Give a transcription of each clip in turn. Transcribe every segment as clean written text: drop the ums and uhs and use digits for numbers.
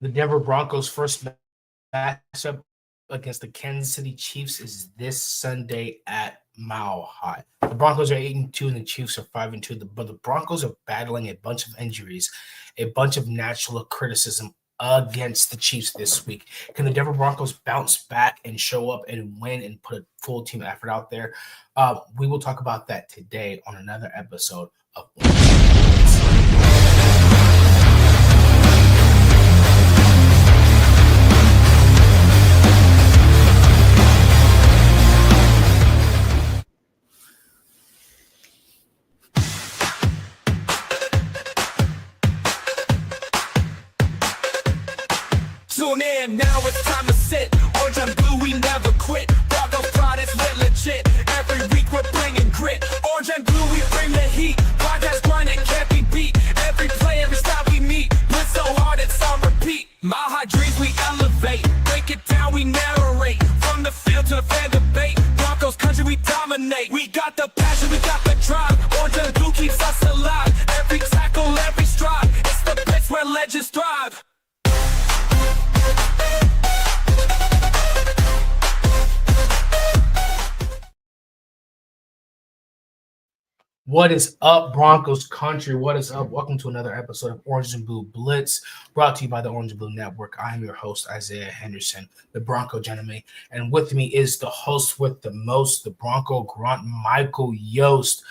The Denver Broncos' first matchup against the Kansas City Chiefs is this Sunday at Mile High. The Broncos are 8-2 and the Chiefs are 5-2. But the Broncos are battling a bunch of injuries, a bunch of natural criticism against the Chiefs this week. Can the Denver Broncos bounce back and show up and win and put a full team effort out there? We will talk about that today on another episode of Tune in, now it's time to sit. Orange and blue, we never quit. Bronco Fridays, lit legit. Every week we're bringing grit. Orange and blue, we bring the heat. Podcast grinding can't be beat. Every play, every style we meet. Blitz so hard it's on repeat. Mile high dreams we elevate. Break it down, we narrate. From the field to the fan debate. Broncos country, we dominate. We got the passion, we got the drive. Orange and blue keeps us alive. Every tackle, every stride. It's the Blitz where legends thrive. What is up, Broncos country? What is up? Welcome to another episode of Orange and Blue Blitz, brought to you by the Orange and Blue Network. I am your host, Isaiah Henderson, the Bronco gentleman. And with me is the host with the most, the Bronco grunt, Michael Yost.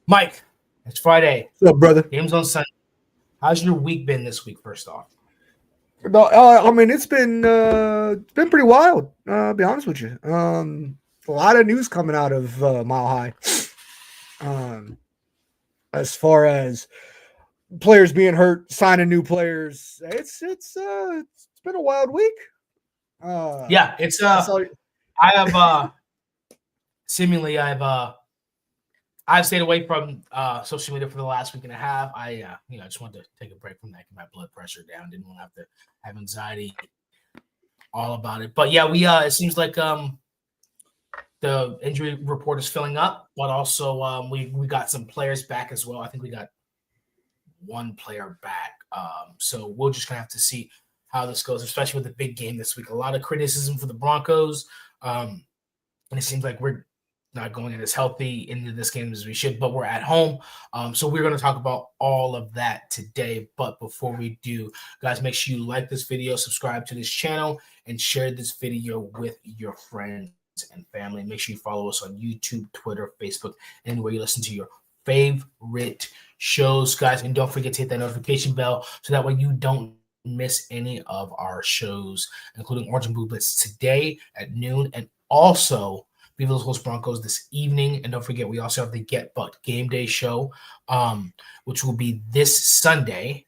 Mike, it's Friday. What's up, brother? Game's on Sunday. How's your week been this week, first off? I mean, it's been pretty wild. I'll be honest with you. A lot of news coming out of Mile High. As far as players being hurt, signing new players, it's been a wild week. Yeah, it's I've stayed away from social media for the last week and a half. I just wanted to take a break from that, get my blood pressure down. Didn't want to have to have anxiety all about it. But yeah, it seems like the injury report is filling up, but also we got some players back as well. I think we got one player back. So we're just gonna have to see how this goes, especially with the big game this week. A lot of criticism for the Broncos, and it seems like we're not going in as healthy into this game as we should, but we're at home. So we're going to talk about all of that today. But before we do, guys, make sure you like this video, subscribe to this channel, and share this video with your friends and family. Make sure you follow us on YouTube, Twitter, Facebook, anywhere you listen to your favorite shows, guys. And don't forget to hit that notification bell so that way you don't miss any of our shows, including Orange and Blue Blitz today at noon, and also Viva Los Broncos this evening. And don't forget, we also have the Get Bucked Game Day show, which will be this Sunday.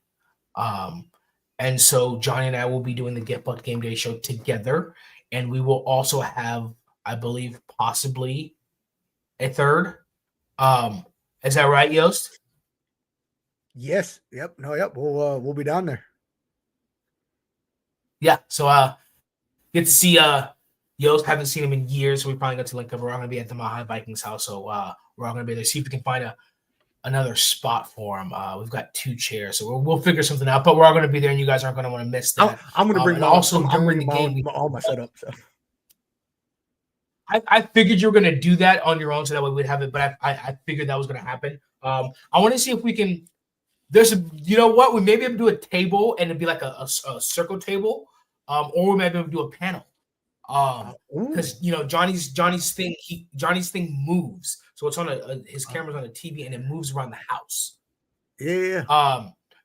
And so Johnny and I will be doing the Get Bucked Game Day show together. And we will also have, I believe, possibly a third. Is that right, Yost? Yes. Yep. No. Yep. We'll be down there. Yeah. So get to see Yost. Haven't seen him in years, so we probably got to link up. We're all going to be at the Mile High Vikings house, so we're all going to be there. See if we can find another spot for him. We've got 2 chairs, so we'll figure something out. But we're all going to be there, and you guys aren't going to want to miss that. I'm going to bring all my setup. So. I figured you were going to do that on your own, so that way we'd have it. But I figured that was going to happen. I want to see if we can. You know what? We may be able to do a table, and it'd be like a circle table, or we might be able to do a panel. Because Johnny's thing moves, so it's on his camera's on a TV and it moves around the house. Yeah.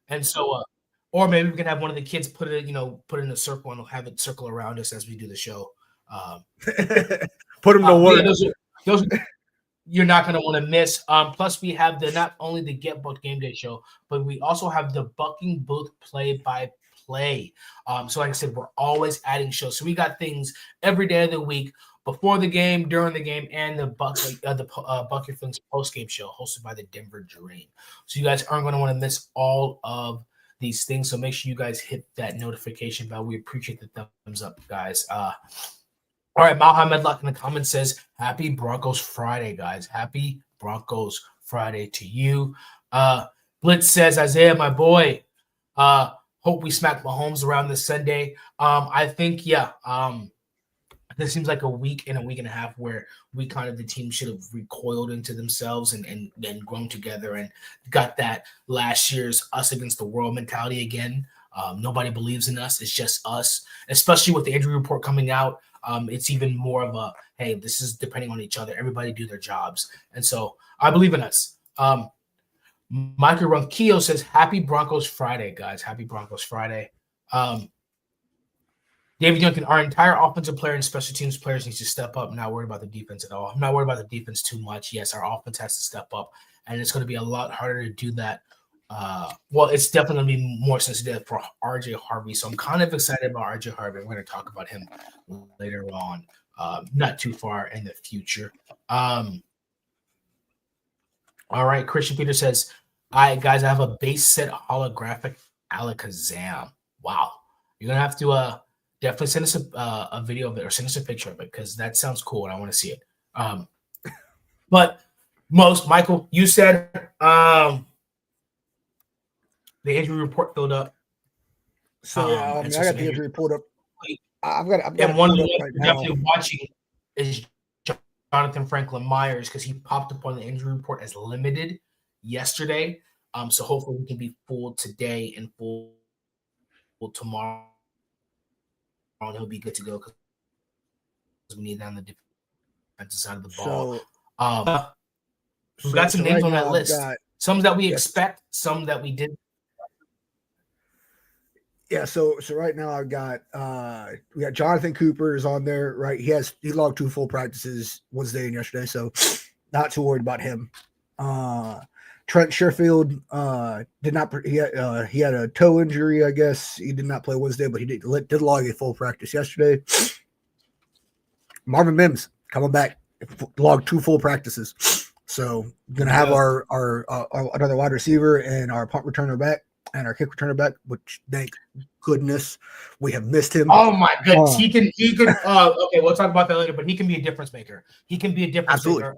And so or maybe we can have one of the kids put it in a circle and have it circle around us as we do the show. Put them to work. Yeah, those you're not going to want to miss. Plus we have not only the Get Bucked Game Day show, but we also have the Bucking Booth play. So like I said, we're always adding shows. So we got things every day of the week, before the game, during the game, and the Buck Your Feelings post-game show hosted by the Denver Dream. So you guys aren't going to want to miss all of these things. So make sure you guys hit that notification bell. We appreciate the thumbs up, guys. All right, Mohammed Luck in the comments says, happy Broncos Friday, guys. Happy Broncos Friday to you. Blitz says, Isaiah, my boy, hope we smack Mahomes around this Sunday. I think, this seems like a week and a half where we kind of the team should have recoiled into themselves and grown together and got that last year's us against the world mentality again. Nobody believes in us. It's just us, especially with the injury report coming out. It's even more of a, hey, this is depending on each other. Everybody do their jobs. And so I believe in us. Michael Ronquillo says, happy Broncos Friday, guys. Happy Broncos Friday. David Duncan, our entire offensive player and special teams players needs to step up. I'm not worried about the defense at all. I'm not worried about the defense too much. Yes, our offense has to step up, and it's going to be a lot harder to do that. Well, it's definitely going to be more sensitive for RJ Harvey. So I'm kind of excited about RJ Harvey. We're going to talk about him later on, not too far in the future. All right, Christian Peter says, all right, guys, I have a base set holographic Alakazam. Wow. You're going to have to definitely send us a video of it or send us a picture of it because that sounds cool and I want to see it. But Michael, you said the injury report filled up. So I got the injury report up. I've got and one of the ones right definitely watching is Jonathan Franklin Myers because he popped up on the injury report as limited yesterday. So hopefully we can be full today and full tomorrow. And he'll be good to go because we need that on the defensive side of the ball. We've got some names on that list. Some that we expect, some that we didn't. Yeah, so right now I've got we got Jonathan Cooper is on there, right? He logged 2 full practices Wednesday and yesterday, so not too worried about him. Trent Sherfield did not. He had a toe injury, I guess. He did not play Wednesday, but he did log a full practice yesterday. Marvin Mims coming back, logged 2 full practices. So gonna have our another wide receiver and our punt returner back and our kick returner back, which thank goodness we have missed him. Oh my goodness, he can. Okay, we'll talk about that later, but he can be a difference maker. He can be a difference maker.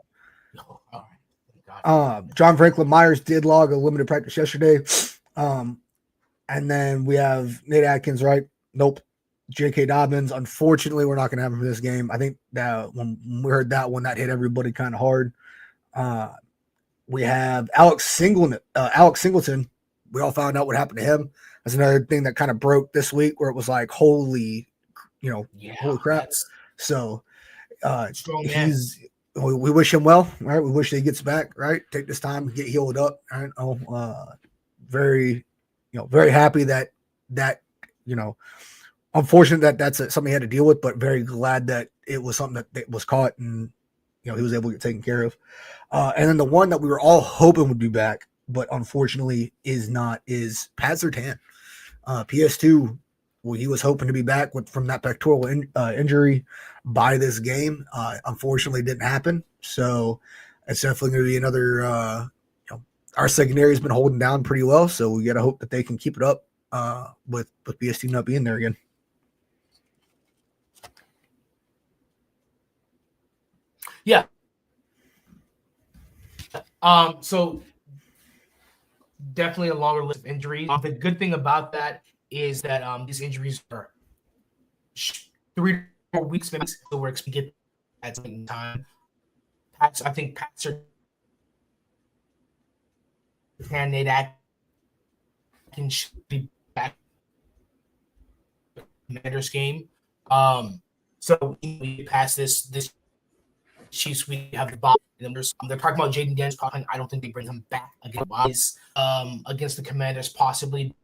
Oh, all right. John Franklin Myers did log a limited practice yesterday. And then we have Nate Atkins, right? Nope. J.K. Dobbins. Unfortunately, we're not going to have him for this game. I think that when we heard that one, that hit everybody kind of hard. We have Alex Singleton. We all found out what happened to him. That's another thing that kind of broke this week where it was like, holy crap. So we wish him well, right? We wish that he gets back, right? Take this time to get healed up. Right? Very happy that unfortunate that that's something he had to deal with, but very glad that it was something that was caught and he was able to get taken care of. And then the one that we were all hoping would be back, but unfortunately is Pat Surtain. PS2. Well, he was hoping to be back from that pectoral injury by this game. Unfortunately, didn't happen. So it's definitely going to be another. Our secondary has been holding down pretty well, so we got to hope that they can keep it up with PS2 not being there again. Yeah. So definitely a longer list of injuries. The good thing about that is that these injuries are 3 to 4 weeks, maybe so we're expecting to get at some time. I think Pats are Nate Atkins should be back in the Commanders game. So we pass this Chiefs week, have the bye. They're talking about Jaden Daniels. I don't think they bring him back against the Commanders, possibly.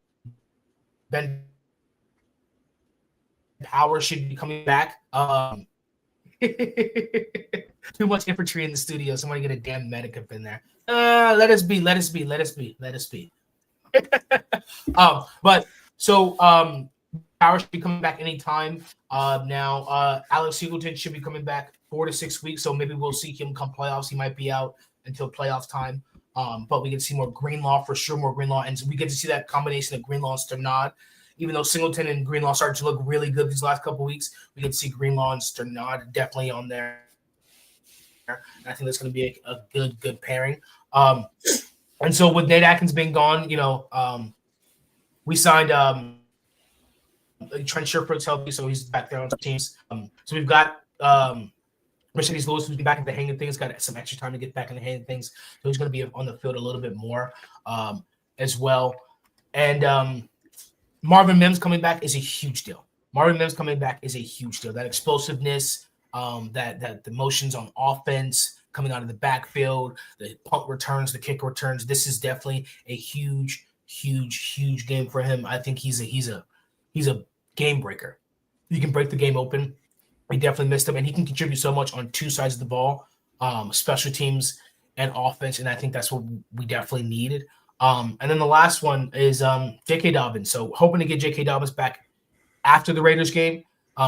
Ben Power should be coming back. Too much infantry in the studio. Somebody get a damn medic up in there. Let us be. But Power should be coming back anytime. Now Alex Singleton should be coming back 4 to 6 weeks. So maybe we'll see him come playoffs. He might be out until playoff time. But we get to see more Greenlaw for sure, more Greenlaw. And so we get to see that combination of Greenlaw and Sternad. Even though Singleton and Greenlaw started to look really good these last couple of weeks, we get to see Greenlaw and Sternad definitely on there. And I think that's going to be a good pairing. And so with Nate Atkins being gone, We signed Trent Sherford's healthy, so he's back there on some teams. So we've got Mercedes Lewis, who's been back in the hang of things, got some extra time to get back in the hang of things. So he's going to be on the field a little bit more as well. And Marvin Mims coming back is a huge deal. Marvin Mims coming back is a huge deal. That explosiveness, that the motions on offense coming out of the backfield, the punt returns, the kick returns. This is definitely a huge game for him. I think he's a game breaker. He can break the game open. We definitely missed him, and he can contribute so much on two sides of the ball, special teams and offense, and I think that's what we definitely needed. And then the last one is J.K. Dobbins. So hoping to get J.K. Dobbins back after the Raiders game.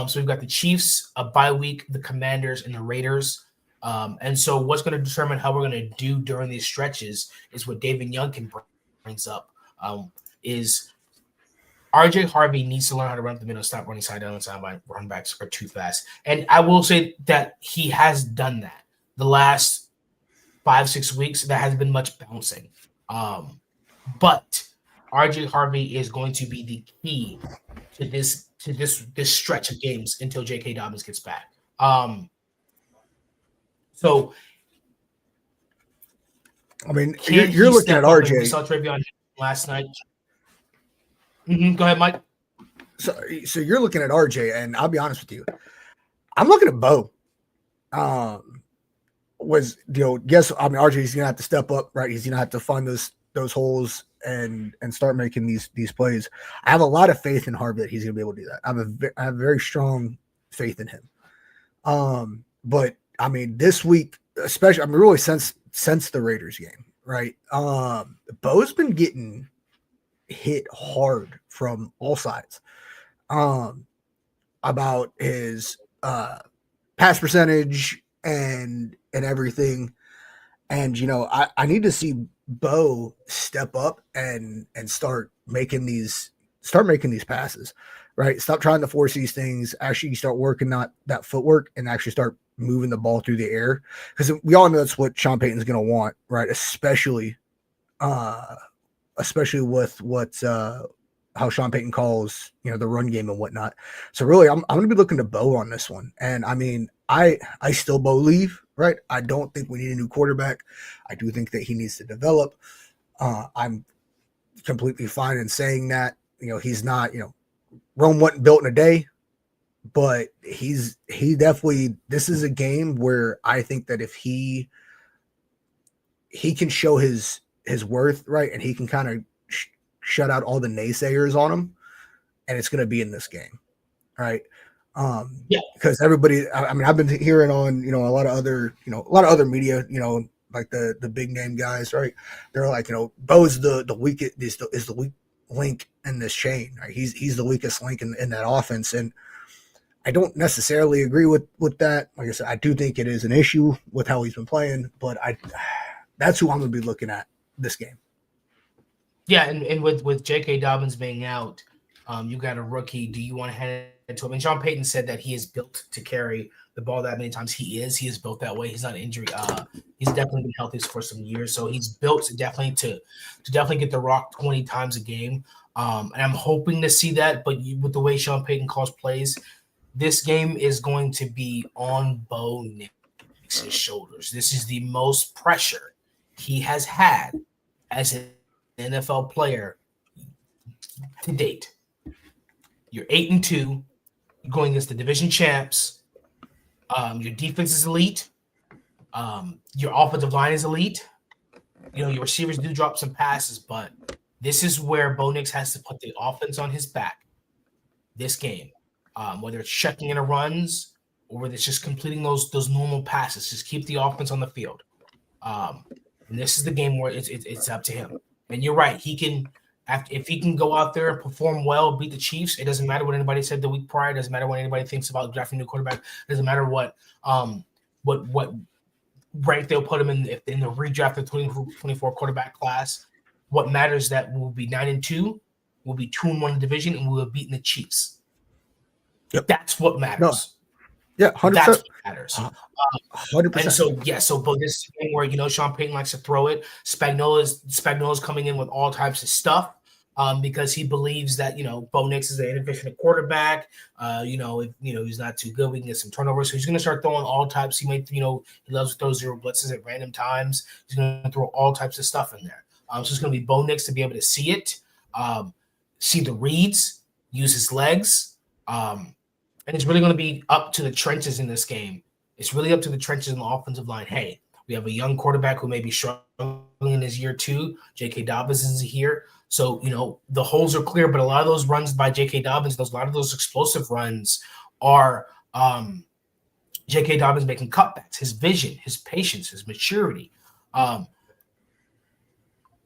So we've got the Chiefs, a bye week, the Commanders, and the Raiders. And so what's going to determine how we're going to do during these stretches is what David Youngkin brings up, is RJ Harvey needs to learn how to run up the middle, stop running side down and sideline. Running backs are too fast. And I will say that he has done that. The last 5-6 weeks, there hasn't been much bouncing. But RJ Harvey is going to be the key to this stretch of games until J.K. Dobbins gets back. So, I mean, you're looking at RJ. We saw Travion last night. Go ahead, Mike. So you're looking at RJ, and I'll be honest with you. I'm looking at Bo. Yes, I mean RJ's gonna have to step up, right? He's gonna have to find those holes and start making these plays. I have a lot of faith in Harvey that he's gonna be able to do that. I have very strong faith in him. But I mean, this week, especially, I mean, really since the Raiders game, right? Bo's been getting hit hard from all sides about his pass percentage and everything. And I need to see Bo step up and start making these passes, right? Stop trying to force these things. Actually start working that footwork and actually start moving the ball through the air, because we all know that's what Sean Payton's going to want, right? Especially with how Sean Payton calls, the run game and whatnot. So really, I'm going to be looking to Bo on this one. And I mean, I still believe, right? I don't think we need a new quarterback. I do think that he needs to develop. I'm completely fine in saying that. He's not, Rome wasn't built in a day, but he definitely, this is a game where I think that if he can show his worth, right, and he can kind of shut out all the naysayers on him, and it's going to be in this game, right? Because everybody, I mean, I've been hearing on, a lot of other media, like the big name guys, right? They're like, Bo's the weakest, is the weak link in this chain, right? He's the weakest link in that offense, and I don't necessarily agree with that. Like I said, I do think it is an issue with how he's been playing, but that's who I'm going to be looking at this game. Yeah, and with J.K. Dobbins being out, you got a rookie. Do you want to hand it to him? And Sean Payton said that he is built to carry the ball that many times. He is built that way. He's not injury. He's definitely been healthy for some years, so he's built to definitely get the rock 20 times a game. And I'm hoping to see that. But with the way Sean Payton calls plays, this game is going to be on Bo Nix's shoulders. This is the most pressure he has had as an NFL player to date. You're 8-2. You're going against the division champs. Your defense is elite. Your offensive line is elite. Your receivers do drop some passes, but this is where Bo Nix has to put the offense on his back this game. Whether it's checking in a runs or whether it's just completing those normal passes, just keep the offense on the field. And this is the game where it's up to him. And you're right, he can. If he can go out there and perform well, beat the Chiefs, it doesn't matter what anybody said the week prior. It doesn't matter what anybody thinks about drafting a new quarterback. It doesn't matter what rank they'll put him in the redraft of 2024 quarterback class. What matters is that we'll be 9-2, we'll be 2-1 in the division, and we'll have beaten the Chiefs. Yep. That's what matters. No. Yeah, 100%. That's what matters. 100%. And so but this is a game where Sean Payton likes to throw it. Spagnuolo's coming in with all types of stuff. because he believes that, Bo Nix is an inefficient quarterback. If he's not too good, we can get some turnovers. So he's going to start throwing all types. He he loves to throw zero blitzes at random times. He's going to throw all types of stuff in there. So it's going to be Bo Nix to be able to see it, see the reads, use his legs. And it's really going to be up to the trenches in this game. It's really up to the trenches in the offensive line. Hey, we have a young quarterback who may be struggling in his year 2. J.K. Dobbins is here. So, the holes are clear, but a lot of those runs by J.K. Dobbins, a lot of those explosive runs are J.K. Dobbins making cutbacks, his vision, his patience, his maturity.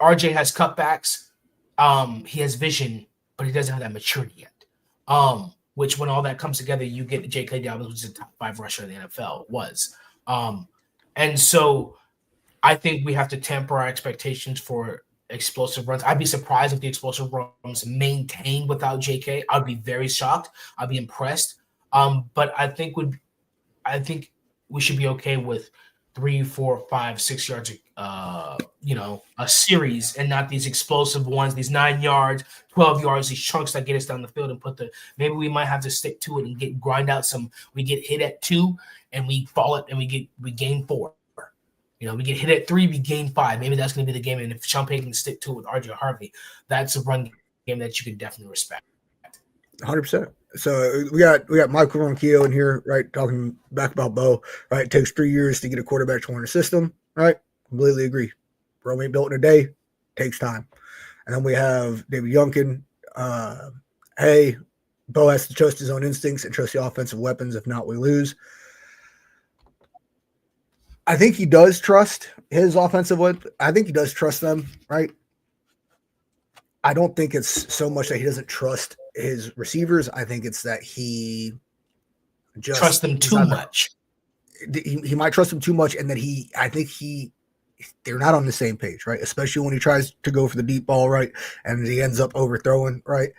RJ has cutbacks. He has vision, but he doesn't have that maturity yet. Which when all that comes together, you get J.K. Dobbins, which is a top 5 rusher in the NFL, was. And so I think we have to temper our expectations for explosive runs. I'd be surprised if the explosive runs maintained without JK. I'd be very shocked. I'd be impressed. But I think we should be okay with 3, 4, 5, 6 yards, a series, and not these explosive ones, these 9 yards, 12 yards, these chunks that get us down the field and maybe we might have to stick to it and grind out some. We get hit at 2 and we fall it and we gain 4. We get hit at 3, we gain 5. Maybe that's going to be the game. And if Sean Payton can stick to it with RJ Harvey, that's a run game that you can definitely respect. 100%. So we got Michael Ronquillo in here, right, talking back about Bo, right? It takes 3 years to get a quarterback to learn the system, right? Completely agree. Rome ain't built in a day. Takes time. And then we have David Youngkin. Hey, Bo has to trust his own instincts and trust the offensive weapons. If not, we lose. I think he does trust his offensive weapon. I think he does trust them, right? I don't think it's so much that he doesn't trust his receivers. I think it's that he just trusts them too much. He might trust them too much, and that they're not on the same page, right? Especially when he tries to go for the deep ball, right? And he ends up overthrowing, right?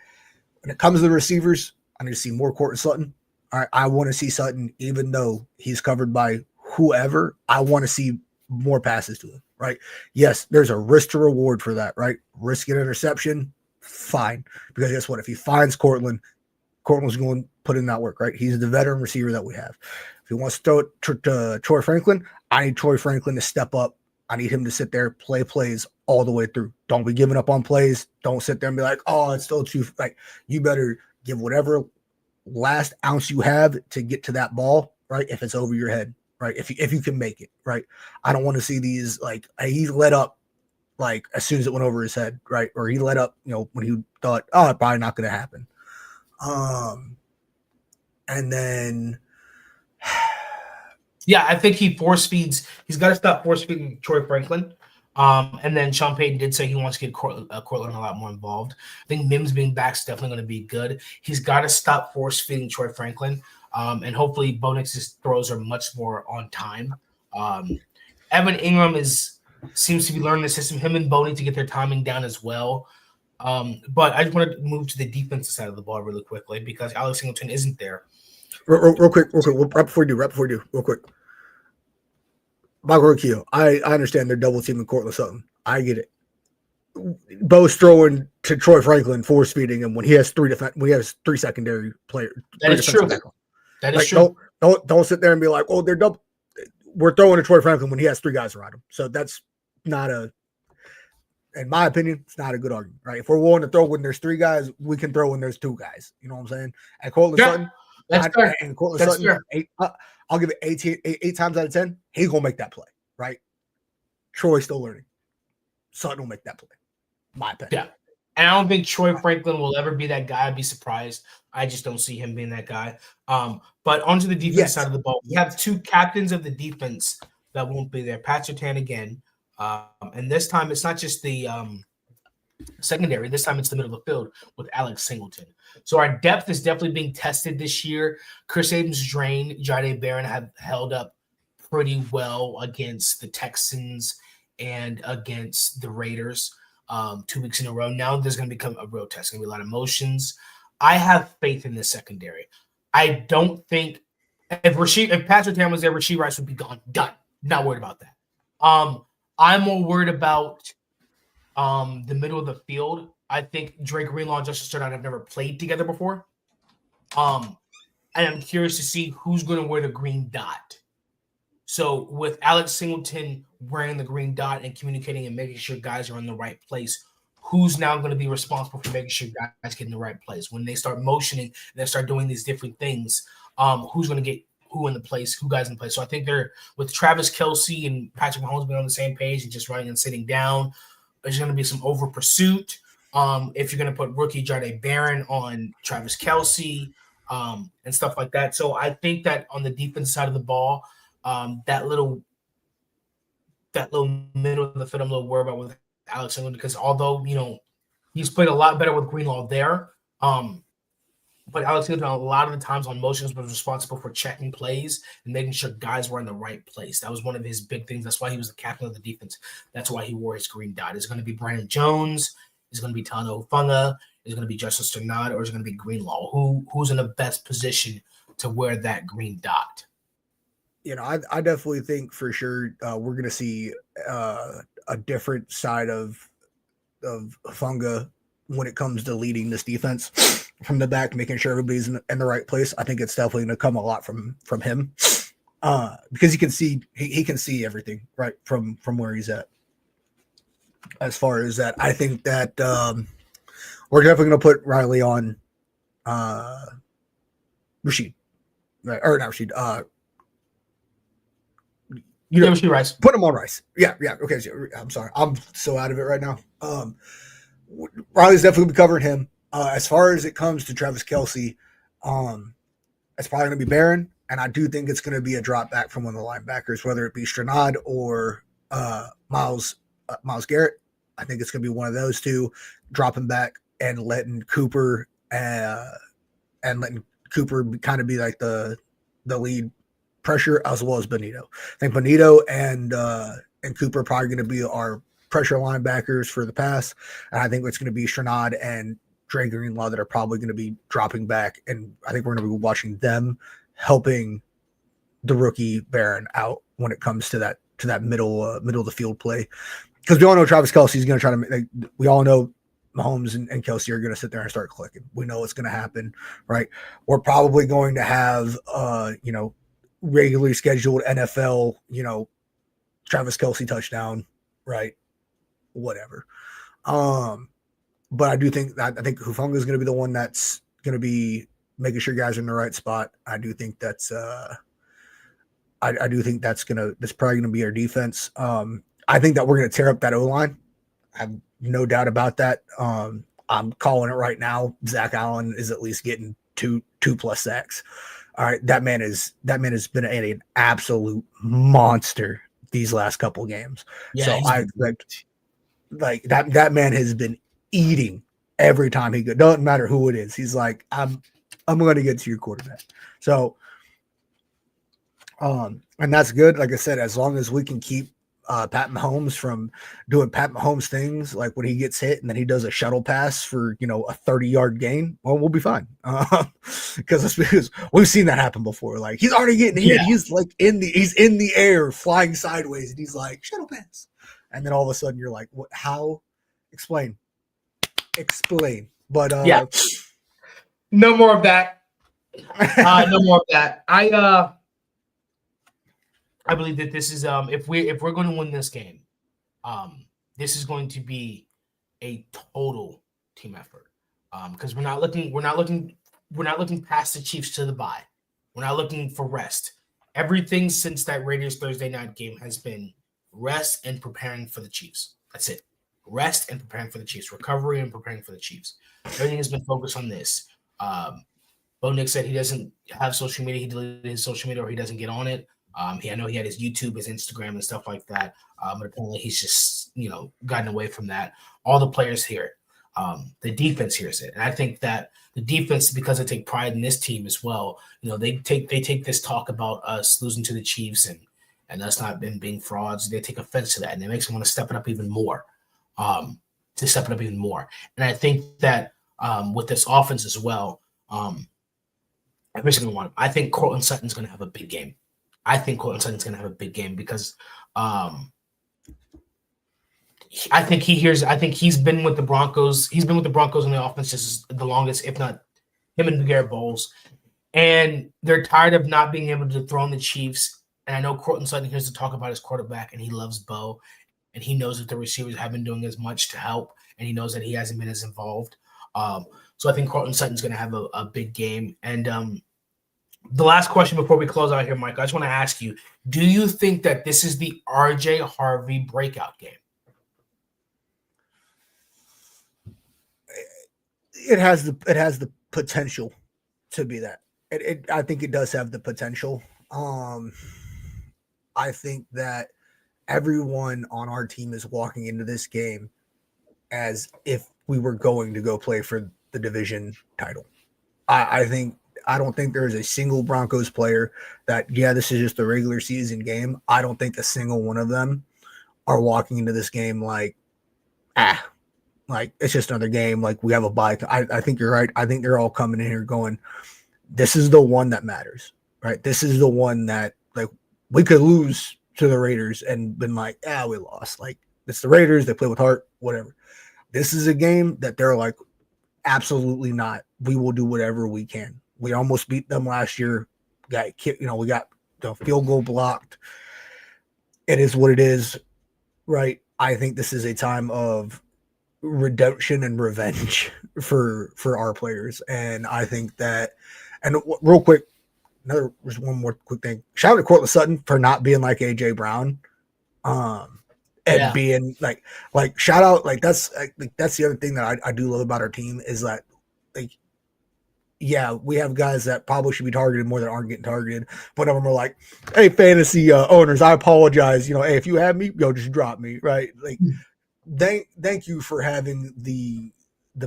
When it comes to the receivers, I need to see more Courtland Sutton. All right, I want to see Sutton, even though he's covered by whoever. I want to see more passes to him, right? Yes, there's a risk to reward for that, right? Risk an interception, fine. Because guess what? If he finds Courtland's going to put in that work, right? He's the veteran receiver that we have. If he wants to throw it to Troy Franklin, I need Troy Franklin to step up. I need him to sit there, play plays all the way through. Don't be giving up on plays. Don't sit there and be like, oh, it's still too. Like, you better give whatever last ounce you have to get to that ball, right? If it's over your head, right? If you can make it, right? I don't want to see these, like, he let up, like, as soon as it went over his head, right? Or he let up, when he thought, oh, it's probably not going to happen. And then, yeah, I think he force feeds. He's got to stop force feeding Troy Franklin. And then Sean Payton did say he wants to get Courtland a lot more involved. I think Mims being back is definitely going to be good. He's got to stop force feeding Troy Franklin. And hopefully Bo Nix's throws are much more on time. Evan Ingram seems to be learning the system. Him and Bo need to get their timing down as well. But I just want to move to the defensive side of the ball really quickly because Alex Singleton isn't there. Real quick. Right before you do, real quick. Michael Ronquillo, I understand they're double teaming Courtland Sutton. I get it. Bo's throwing to Troy Franklin, force feeding him when he has three secondary players. That is true. That is true. Don't sit there and be like, oh, they're double. We're throwing to Troy Franklin when he has 3 guys around him. So that's not in my opinion, it's not a good argument, right? If we're willing to throw when there's 3 guys, we can throw when there's 2 guys. You know what I'm saying? And Courtland Sutton, I'll give it 8 times out of 10. He's gonna make that play, right? Troy's still learning. Sutton will make that play. My opinion. Yeah, and I don't think Troy Franklin will ever be that guy. I'd be surprised. I just don't see him being that guy. But onto the defense side of the ball, we have 2 captains of the defense that won't be there. Pat Surtain again, and this time it's not just the secondary. This time it's the middle of the field with Alex Singleton. So our depth is definitely being tested this year. Chris Abrams-Drain, Jahdae Barron have held up pretty well against the Texans and against the Raiders 2 weeks in a row. Now there's going to become a real test. It's going to be a lot of motions. I have faith in the secondary. I don't think if Pat Surtain was there, Rashee Rice would be gone. Done. Not worried about that. I'm more worried about the middle of the field. I think Drake Greenlaw and Justice Sternad have never played together before. And I'm curious to see who's going to wear the green dot. So with Alex Singleton wearing the green dot and communicating and making sure guys are in the right place, who's now going to be responsible for making sure guys get in the right place? When they start motioning and they start doing these different things, who's going to get who in the place, who guys in place? So I think they're with Travis Kelce and Patrick Mahomes being on the same page and just running and sitting down. There's going to be some over pursuit. If you're going to put rookie Jahdae Barron on Travis Kelce and stuff like that. So I think that on the defense side of the ball, that little middle of the field, I'm a little worried about with Alex Singleton because although, he's played a lot better with Greenlaw there, but Alex Singleton a lot of the times on motions was responsible for checking plays and making sure guys were in the right place. That was one of his big things. That's why he was the captain of the defense. That's why he wore his green dot. Is it going to be Brandon Jones? Is it going to be Tano Funga? Is it going to be Justice Sternad? Or is it going to be Greenlaw? Who's in the best position to wear that green dot? I definitely think for sure we're going to see a different side of Funga when it comes to leading this defense from the back, making sure everybody's in the right place. I think it's definitely going to come a lot from him because he can see everything right from where he's at. As far as that, I think that we're definitely going to put Riley on Rashid, right? Or not Rashid. Rashid Rice. Put him on Rice. Yeah. Okay. So, I'm sorry. I'm so out of it right now. Riley's definitely be covering him. As far as it comes to Travis Kelce, it's probably going to be Barron, and I do think it's going to be a drop back from one of the linebackers, whether it be Sternad or Myles Garrett. I think it's going to be one of those two, dropping back and letting Cooper kind of be like the lead pressure, as well as Benito. I think Benito and Cooper are probably going to be our pressure linebackers for the pass, and I think it's going to be Sternad and Dre Greenlaw that are probably going to be dropping back, and I think we're going to be watching them helping the rookie Barron out when it comes to that middle of the field play, because we all know Travis Kelce is going to try to we all know Mahomes and Kelce are going to sit there and start clicking. We know it's going to happen, right? We're probably going to have regularly scheduled NFL Travis Kelce touchdown, right? Whatever. But I think Hufanga is going to be the one that's going to be making sure guys are in the right spot. I do think that's that's probably going to be our defense. I think that we're going to tear up that O-line. I have no doubt about that. I'm calling it right now. Zach Allen is at least getting two plus sacks. All right, that man has been an absolute monster these last couple games. Yeah, so I expect like that man has been eating every time he goes. Doesn't matter who it is. He's like, I'm going to get to your quarterback. So, and that's good. Like I said, as long as we can keep Pat Mahomes from doing Pat Mahomes things, like when he gets hit and then he does a shuttle pass for a 30-yard gain, well, we'll be fine. Because we've seen that happen before. Like he's already getting hit. Yeah. He's like he's in the air flying sideways, and he's like shuttle pass, and then all of a sudden you're like, what? How? Explain. But no more of that. No more of that. I believe that this is if we're going to win this game, this is going to be a total team effort. Because we're not looking past the Chiefs to the bye. We're not looking for rest. Everything since that Raiders Thursday night game has been rest and preparing for the Chiefs. That's it. Rest and preparing for the Chiefs. Recovery and preparing for the Chiefs. Everything has been focused on this. Bo Nick said he doesn't have social media. He deleted his social media or he doesn't get on it. I know he had his YouTube, his Instagram, and stuff like that. But apparently he's just, gotten away from that. All the players hear it. The defense hears it. And I think that the defense, because they take pride in this team as well, they take this talk about us losing to the Chiefs and us not being frauds. They take offense to that, and it makes them want to step it up even more. And I think that with this offense as well, every single one. I think Courtland Sutton's going to have a big game. Because I think he hears. I think he's been with the Broncos. He's been with the Broncos in the offense just the longest, if not him and Garrett Bowles. And they're tired of not being able to dethrone the Chiefs. And I know Courtland Sutton hears to talk about his quarterback, and he loves Bo, and he knows that the receivers haven't been doing as much to help, and he knows that he hasn't been as involved. So I think Courtland Sutton's going to have a big game. And the last question before we close out here, Mike, I just want to ask you: do you think that this is the RJ Harvey breakout game? It has the potential to be that. I think it does have the potential. I think that everyone on our team is walking into this game as if we were going to go play for the division title. I don't think there is a single Broncos player that, this is just a regular season game. I don't think a single one of them are walking into this game like it's just another game. Like we have a bye. I think you're right. I think they're all coming in here going, this is the one that matters, right? This is the one that like we could lose to the Raiders and been like, we lost. Like it's the Raiders. They play with heart, whatever. This is a game that they're like, absolutely not. We will do whatever we can. We almost beat them last year. We got the field goal blocked. It is what it is, right? I think this is a time of redemption and revenge for our players, and I think that. And real quick, just one more quick thing. Shout out to Courtland Sutton for not being like AJ Brown, and being like shout out that's the other thing that I do love about our team is that we have guys that probably should be targeted more than aren't getting targeted. But of them are like, hey, fantasy owners, I apologize. Hey, if you have me, just drop me, right? Like, thank you for having the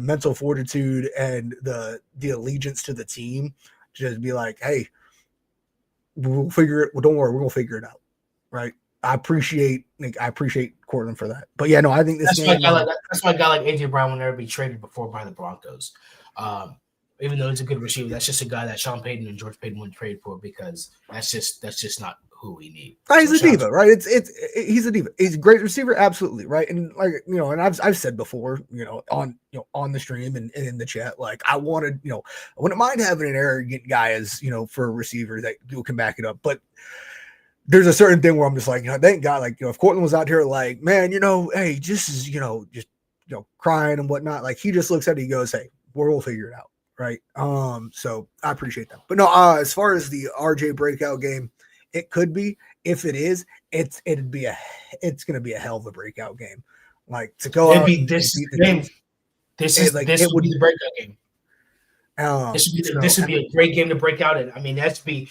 mental fortitude and the allegiance to the team to just be like, hey, we'll figure it. Well, don't worry, we're gonna figure it out, right? I appreciate Courtland for that. But I think this that's why a guy like AJ Brown will never be traded before by the Broncos. Even though he's a good receiver, that's just a guy that Sean Payton and George Payton wouldn't trade for because that's just not who we need. He's a diva, right? He's a diva. He's a great receiver, absolutely, right? And and I've said before, on the stream and in the chat, like I wouldn't mind having an arrogant guy as for a receiver that can back it up, but there's a certain thing where I'm just like, thank God, like if Courtland was out here like, man, hey, just is just crying and whatnot, like he just looks at it, he goes, hey, we'll figure it out. Right. So I appreciate that. But no, as far as the RJ breakout game, it could be. If it is, it's going to be a hell of a breakout game. Like to go out and this beat the game. Chiefs, This would be the breakout game. This would be a great game to break out in. I mean, that's be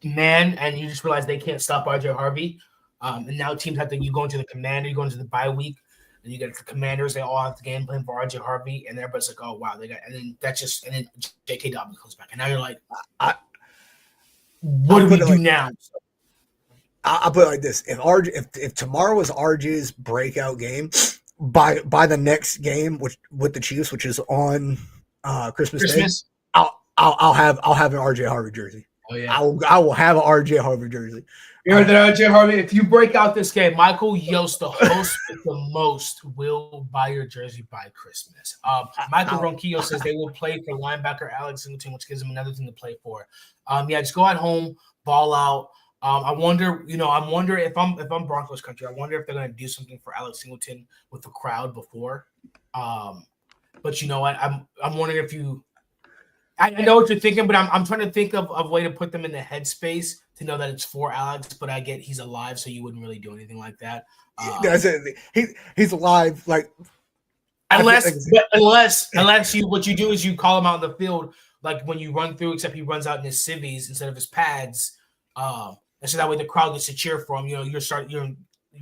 and you just realize they can't stop RJ Harvey. And now teams have to you go into the commander, you go into the bye week. And you get the Commanders, they all have the game plan for RJ Harvey, and everybody's like, oh, wow, they got, and then J.K. Dobbins comes back. And now you're like, what do we do now? I'll put it like this. If tomorrow is RJ's breakout game, by the next game with the Chiefs, which is on Christmas Day, I'll have an RJ Harvey jersey. Oh yeah, I will have an RJ Harvey jersey. You heard that, RJ Harvey? If you break out this game, Michael Yost, the host with the most, will buy your jersey by Christmas. Michael Ronquillo says they will play for linebacker Alex Singleton, which gives them another thing to play for. Just go at home, ball out. I wonder if I'm Broncos country, I wonder if they're going to do something for Alex Singleton with the crowd before. But you know what? I'm wondering if you. I know what you're thinking, but I'm trying to think of a way to put them in the headspace to know that it's for Alex, but I get he's alive, so you wouldn't really do anything like that. That's it. He's alive, like unless what you do is you call him out in the field, like when you run through, except he runs out in his civvies instead of his pads, and so that way the crowd gets to cheer for him. Your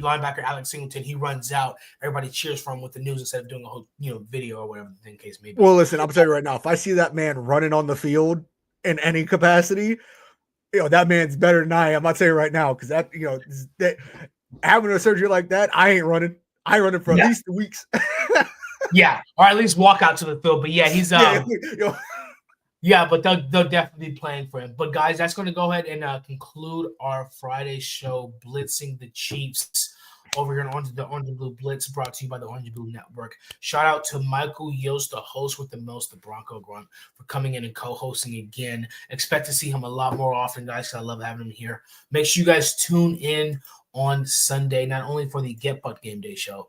linebacker Alex Singleton, he runs out, everybody cheers for him with the news instead of doing a whole video or whatever the case may be. Well, listen, I'm telling you right now, if I see that man running on the field in any capacity, that man's better than I am. I'll tell you right now, because that having a surgery like that, I ain't running. I ain't running for at least 2 weeks. Or at least walk out to the field. But he's but they'll definitely be playing for him. But guys, that's going to go ahead and conclude our Friday show, Blitzing the Chiefs. over here on the Orange and Blue Blitz, brought to you by the Orange and Blue Network. Shout out to Michael Yost, the host with the most, the Bronco Grunt, for coming in and co-hosting again. Expect to see him a lot more often, guys, because I love having him here. Make sure you guys tune in on Sunday, not only for the Get Buck Game Day show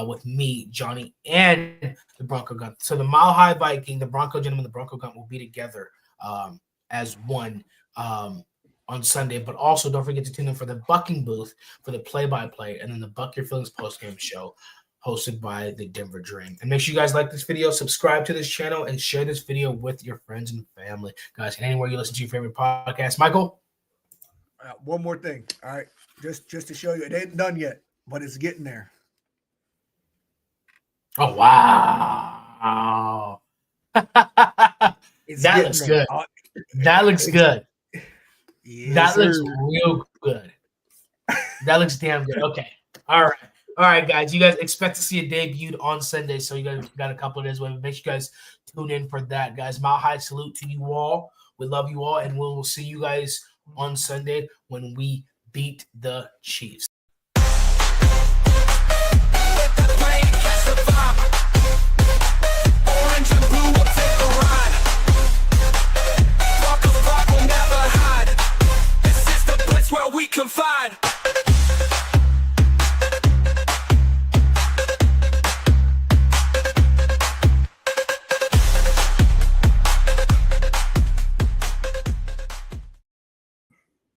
with me, Johnny, and the Bronco Grunt. So the Mile High Viking, the Bronco Gentleman, the Bronco Grunt will be together as one on Sunday, but also don't forget to tune in for the Bucking Booth for the play-by-play, and then the Buck Your Feelings post-game show hosted by the Denver Dream. And make sure you guys like this video, subscribe to this channel, and share this video with your friends and family. Guys, anywhere you listen to your favorite podcast. Michael? One more thing. All right. Just to show you, it ain't done yet, but it's getting there. Oh, wow. That looks good. That looks good. Yes, that looks sir. real good. That looks damn good. Okay. All right, guys. You guys expect to see it debuted on Sunday, so you guys got a couple of days away. Make sure you guys tune in for that, guys. Mile high salute to you all. We love you all, and we'll see you guys on Sunday when we beat the Chiefs.